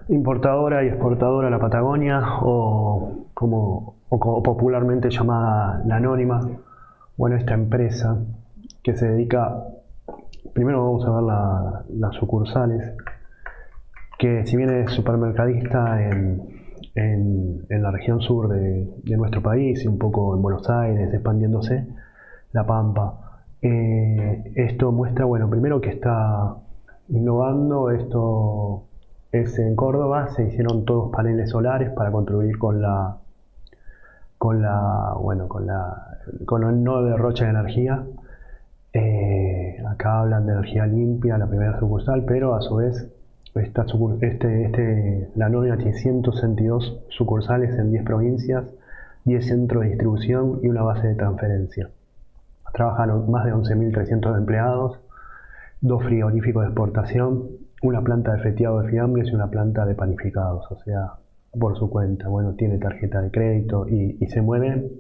Importadora y exportadora a la Patagonia, o popularmente llamada La Anónima. Bueno, esta empresa que se dedica, primero vamos a ver las sucursales, que si bien es supermercadista en la región sur de nuestro país y un poco en Buenos Aires, expandiéndose, La Pampa. Esto muestra, bueno, primero que está innovando. Esto es en Córdoba, se hicieron todos paneles solares para contribuir con el no derroche de energía. Acá hablan de energía limpia, la primera sucursal, pero a su vez La Anónima tiene 162 sucursales en 10 provincias, 10 centros de distribución y una base de transferencia. Trabajan más de 11.300 empleados, 2 frigoríficos de exportación, una planta de feteado de fiambres y una planta de panificados, o sea, por su cuenta. Bueno, tiene tarjeta de crédito y se mueve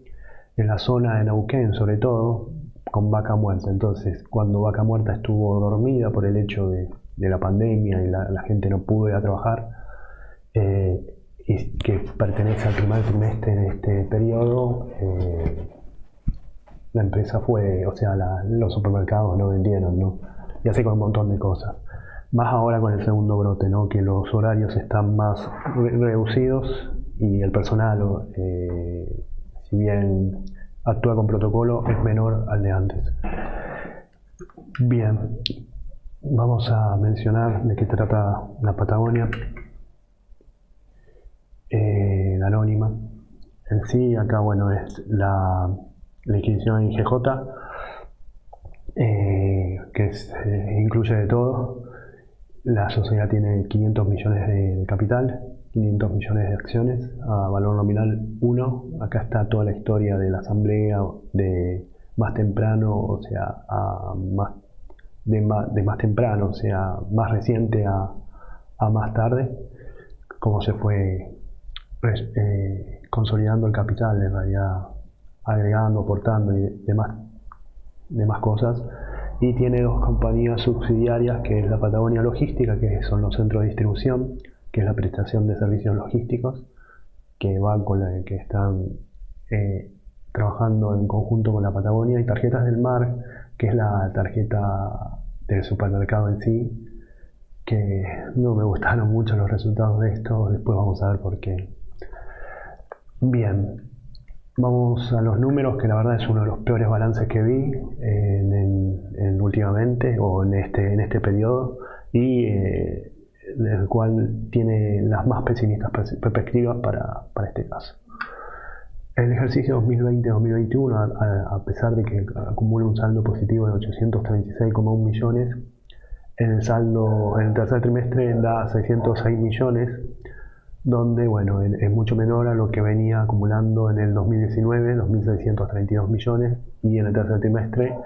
en la zona de Neuquén, sobre todo, con Vaca Muerta. Entonces, cuando Vaca Muerta estuvo dormida por el hecho de la pandemia y la gente no pudo ir a trabajar, y que pertenece al primer trimestre de este periodo, la empresa fue, o sea, los supermercados no vendieron, ¿no? Y así con un montón de cosas. Más ahora con el segundo brote, ¿no? Que los horarios están más reducidos y el personal, si bien actúa con protocolo, es menor al de antes. Bien, vamos a mencionar de qué trata la Patagonia. La Anónima. En sí, acá, bueno, es la inscripción en IGJ, que incluye de todo. La sociedad tiene 500 millones de capital, 500 millones de acciones a valor nominal 1. Acá está toda la historia de la asamblea, de más temprano, o sea, de más temprano, o sea, más reciente a más tarde, cómo se fue consolidando el capital, en realidad agregando, aportando y demás cosas. Y tiene 2 compañías subsidiarias, que es la Patagonia Logística, que son los centros de distribución, que es la prestación de servicios logísticos, que están trabajando en conjunto con la Patagonia, y Tarjetas del Mar, que es la tarjeta del supermercado en sí, que no me gustaron mucho los resultados de esto. Después vamos a ver por qué. Bien, vamos a los números, que la verdad es uno de los peores balances que vi últimamente, o en este periodo, y el cual tiene las más pesimistas perspectivas para este caso. El ejercicio 2020-2021, a pesar de que acumula un saldo positivo de 836,1 millones, en el tercer trimestre da 606 millones, donde, bueno, es mucho menor a lo que venía acumulando en el 2019, 2.632 millones, y en el tercer trimestre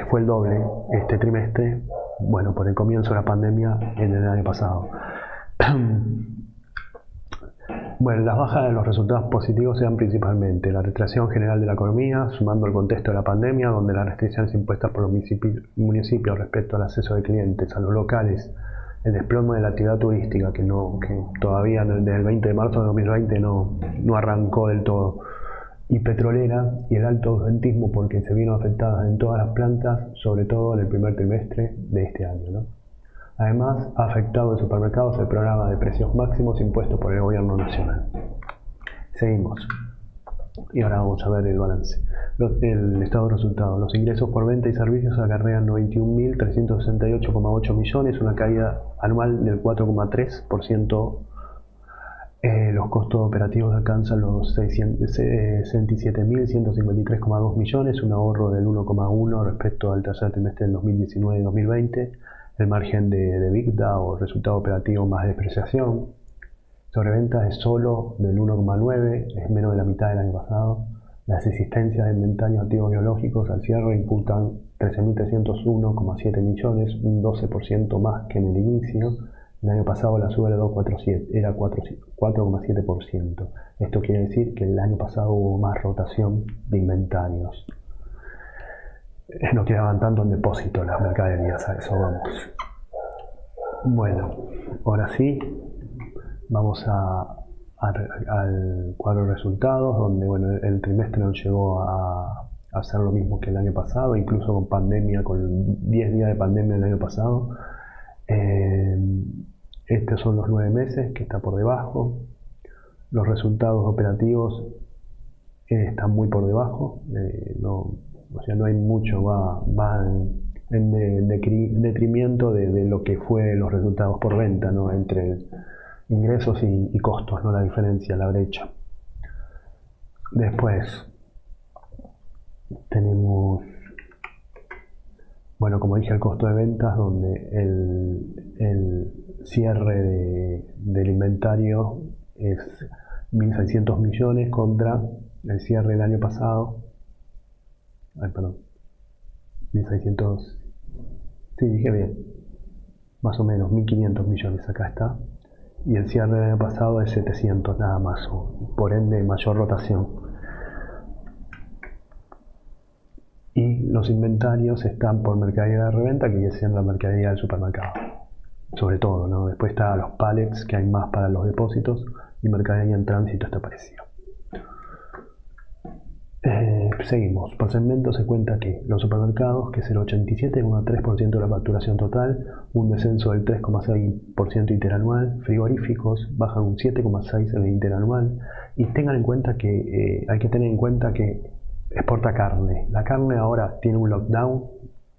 fue el doble este trimestre, bueno, por el comienzo de la pandemia en el año pasado. Bueno, las bajas de los resultados positivos sean principalmente la retracción general de la economía, sumando el contexto de la pandemia, donde las restricciones impuestas por los municipios respecto al acceso de clientes a los locales, el desplome de la actividad turística, que todavía desde el 20 de marzo de 2020 no arrancó del todo, y petrolera, y el alto ausentismo, porque se vino afectada en todas las plantas, sobre todo en el primer trimestre de este año, ¿no? Además, ha afectado en supermercados el programa de precios máximos impuesto por el gobierno nacional. Seguimos. Y ahora vamos a ver el balance. El estado de resultados. Los ingresos por venta y servicios acarrean 91.368,8 millones, una caída anual del 4,3%. Los costos operativos alcanzan los 67.153,2 millones, un ahorro del 1,1 respecto al tercer trimestre del 2019 y 2020. El margen de EBITDA, o resultado operativo más depreciación sobre ventas, es solo del 1,9, es menos de la mitad del año pasado. Las existencias de inventarios activos biológicos al cierre imputan 13.301,7 millones, un 12% más que en el inicio. El año pasado la suba era 4,7%. Esto quiere decir que el año pasado hubo más rotación de inventarios. No quedaban tanto en depósito las mercaderías, a eso vamos. Bueno, ahora sí, vamos al cuadro de resultados, donde bueno, el trimestre no llegó a hacer lo mismo que el año pasado, incluso con pandemia, con 10 días de pandemia el año pasado. Eh, Estos son los 9 meses, que está por debajo. Los resultados operativos están muy por debajo. O sea, no hay mucho, va en detrimento de lo que fue los resultados por venta, ¿no? Entre ingresos y costos, ¿no? La diferencia, la brecha. Después tenemos, bueno, como dije, el costo de ventas, donde el cierre del inventario es 1.600 millones contra el cierre del año pasado. Ay, perdón. 1.600. Sí, dije bien. Más o menos, 1.500 millones acá está. Y el cierre del año pasado es 700 nada más. Por ende, mayor rotación. Y los inventarios están por mercadería de reventa, que viene siendo la mercadería del supermercado. Sobre todo, ¿no? Después está los pallets, que hay más para los depósitos, y mercadería en tránsito está parecido. Seguimos. Por segmento se cuenta que los supermercados, que es el 87,3% de la facturación total, un descenso del 3,6% interanual. Frigoríficos bajan un 7,6% en el interanual. Y tengan en cuenta que hay que tener en cuenta que exporta carne. La carne ahora tiene un lockdown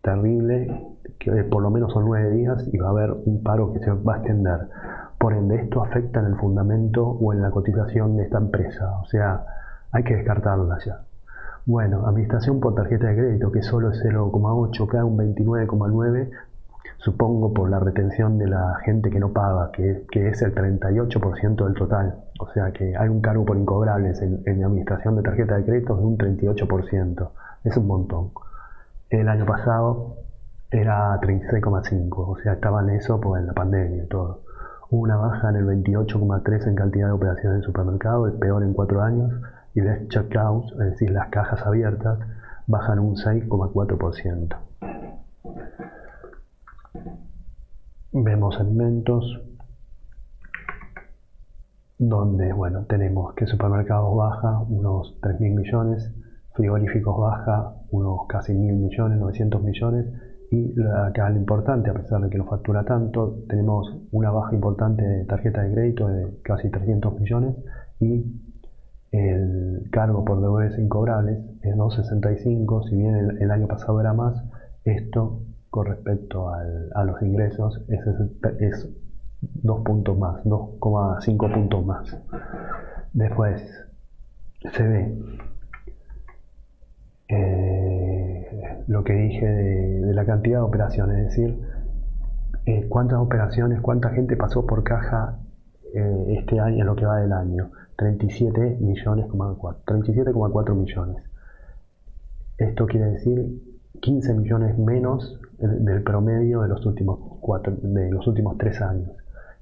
terrible, que por lo menos son 9 días, y va a haber un paro que se va a extender. Por ende, esto afecta en el fundamento o en la cotización de esta empresa. O sea, hay que descartarla ya. Bueno, administración por tarjeta de crédito, que solo es 0,8, cae un 29,9, supongo por la retención de la gente que no paga, que es el 38% del total. O sea que hay un cargo por incobrables en administración de tarjeta de crédito de un 38%. Es un montón. El año pasado era 36,5, o sea, estaba en eso pues, en la pandemia y todo. Hubo una baja en el 28,3 en cantidad de operaciones en supermercado, el peor en 4 años, y las checkouts, es decir, las cajas abiertas, bajan un 6,4%. Vemos segmentos donde, bueno, tenemos que supermercados baja unos 3.000 millones, frigoríficos baja unos casi 1.000 millones, 900 millones, y acá lo importante, a pesar de que no factura tanto, tenemos una baja importante de tarjeta de crédito de casi 300 millones, y el cargo por deudores incobrables es 2,65, si bien el año pasado era más, esto con respecto a los ingresos es 2 puntos más, 2,5 puntos más. Después se ve lo que dije de la cantidad de operaciones, es decir, cuántas operaciones, cuánta gente pasó por caja este año, en lo que va del año. 37,4 millones. Esto quiere decir 15 millones menos del promedio de los últimos 3 años.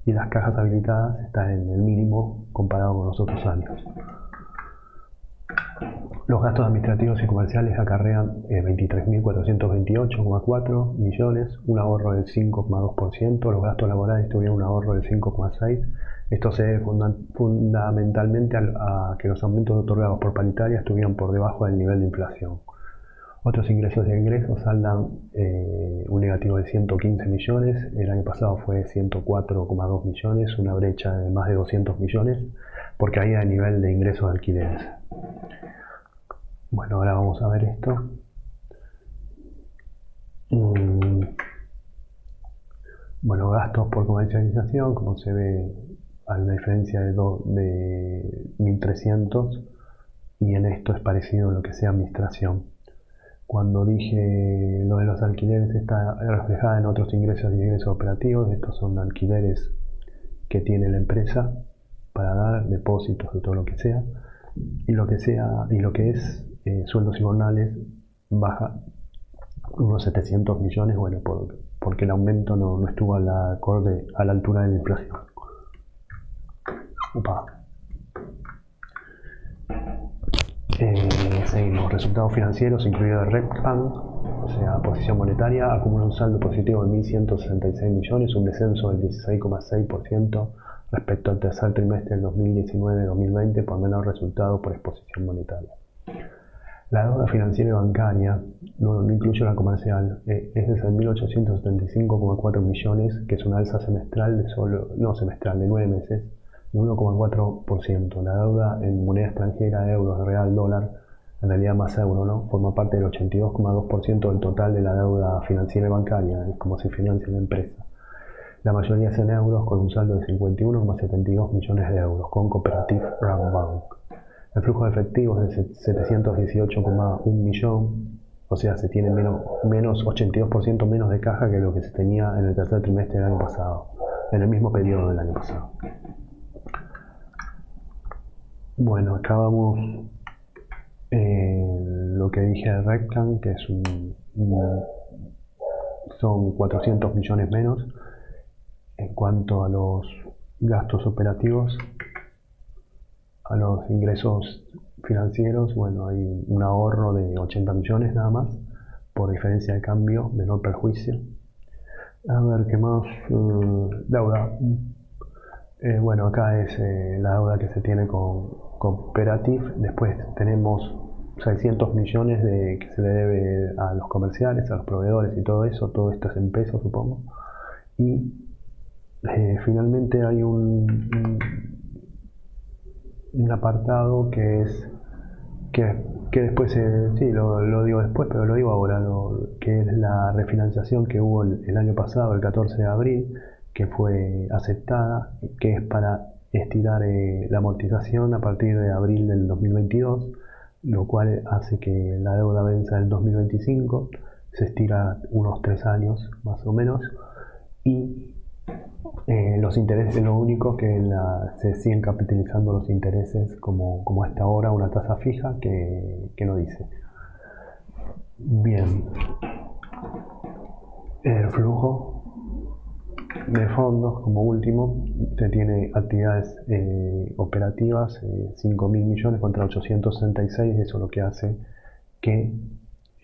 Y las cajas habilitadas están en el mínimo comparado con los otros años. Los gastos administrativos y comerciales acarrean 23.428,4 millones, un ahorro del 5,2%. Los gastos laborales tuvieron un ahorro del 5,6%. Esto se debe fundamentalmente a que los aumentos otorgados por paritarias estuvieron por debajo del nivel de inflación. Otros ingresos y egresos saldan un negativo de 115 millones, el año pasado fue 104,2 millones, una brecha de más de 200 millones, por caída del nivel de ingresos de alquileres. Bueno, ahora vamos a ver esto. Bueno, gastos por comercialización, como se ve, hay una diferencia de 1.300, y en esto es parecido a lo que sea administración. Cuando dije lo de los alquileres está reflejada en otros ingresos y egresos operativos. Estos son alquileres que tiene la empresa para dar depósitos de todo lo que sea, y lo que es sueldos y jornales baja unos 700 millones, bueno, porque el aumento no estuvo a la altura de la inflación. Seguimos. Resultados financieros, incluido el REPPAN. o sea, posición monetaria, acumula un saldo positivo de 1.166 millones, un descenso del 16,6% respecto al tercer trimestre del 2019-2020 por menor resultado por exposición monetaria. La deuda financiera y bancaria, no incluye la comercial, es de 6.875,4 millones, que es una alza semestral de 9 meses, de 1,4%. La deuda en moneda extranjera, euros, real, dólar, en realidad más euro, ¿no? Forma parte del 82,2% del total de la deuda financiera y bancaria, es como si financia la empresa. La mayoría es en euros, con un saldo de 51,72 millones de euros, con Cooperative Bank. El flujo de efectivo es de 718,1 millón, o sea, se tiene menos 82% menos de caja que lo que se tenía en el tercer trimestre del año pasado, en el mismo periodo del año pasado. Bueno, acá vamos lo que dije de Rectan, que es son 400 millones menos. En cuanto a los gastos operativos, a los ingresos financieros, bueno, hay un ahorro de 80 millones nada más, por diferencia de cambio, menor perjuicio. A ver, ¿qué más? Deuda. Bueno, acá es la deuda que se tiene con Cooperative. Después tenemos 600 millones que se le debe a los comerciales, a los proveedores y todo eso. Todo esto es en pesos, supongo. Y finalmente hay un apartado que es que después, sí, lo digo después, pero lo digo ahora, que es la refinanciación que hubo el año pasado, el 14 de abril, que fue aceptada, que es para estirar la amortización a partir de abril del 2022, lo cual hace que la deuda venza en el 2025, se estira unos 3 años más o menos, y los intereses, lo único que se siguen capitalizando los intereses como hasta ahora, una tasa fija que no dice. Bien, el flujo de fondos, como último, se tiene actividades operativas, 5.000 millones contra 866, eso lo que hace que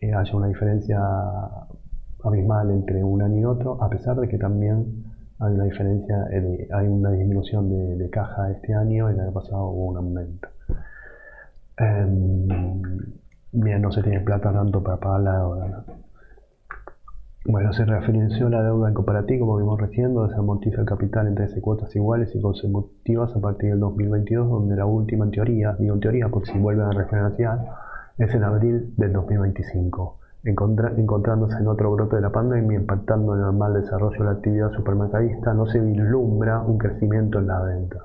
haya una diferencia abismal entre un año y otro, a pesar de que también hay una diferencia, hay una disminución de caja este año y el año pasado hubo un aumento. Bien, no se tiene plata tanto para pagar la deuda, ¿no? Bueno, se refinanció la deuda en cooperativo, como vimos recién, donde se amortiza el capital en 13 cuotas iguales y consecutivas a partir del 2022, donde la última, digo en teoría por si vuelven a refinanciar, es en abril del 2025. Encontrándose en otro brote de la pandemia, impactando en el normal desarrollo de la actividad supermercadista, no se vislumbra un crecimiento en las ventas.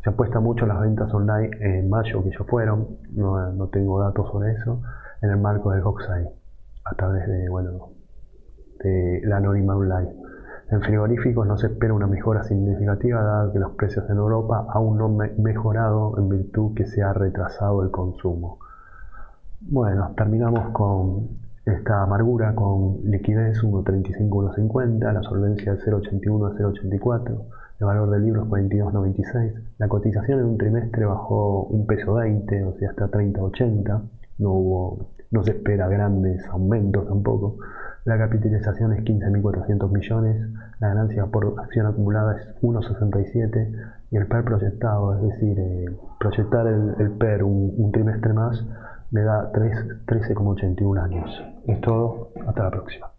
Se apuesta mucho a las ventas online en mayo, que ya fueron, no tengo datos sobre eso, en el marco del Hokusai, a través de la Anónima Online. En frigoríficos no se espera una mejora significativa, dado que los precios en Europa aún no han mejorado en virtud que se ha retrasado el consumo. Bueno, terminamos con esta amargura con liquidez 1.35-1.50, la solvencia de 0.81 a 0.84, el valor del libro es 42.96, la cotización en un trimestre bajó un peso 20, o sea hasta 30.80, no se espera grandes aumentos tampoco. La capitalización es 15.400 millones, la ganancia por acción acumulada es 1.67 y el PER proyectado, es decir, proyectar el PER un trimestre más, le da 13,81 años. Es todo, hasta la próxima.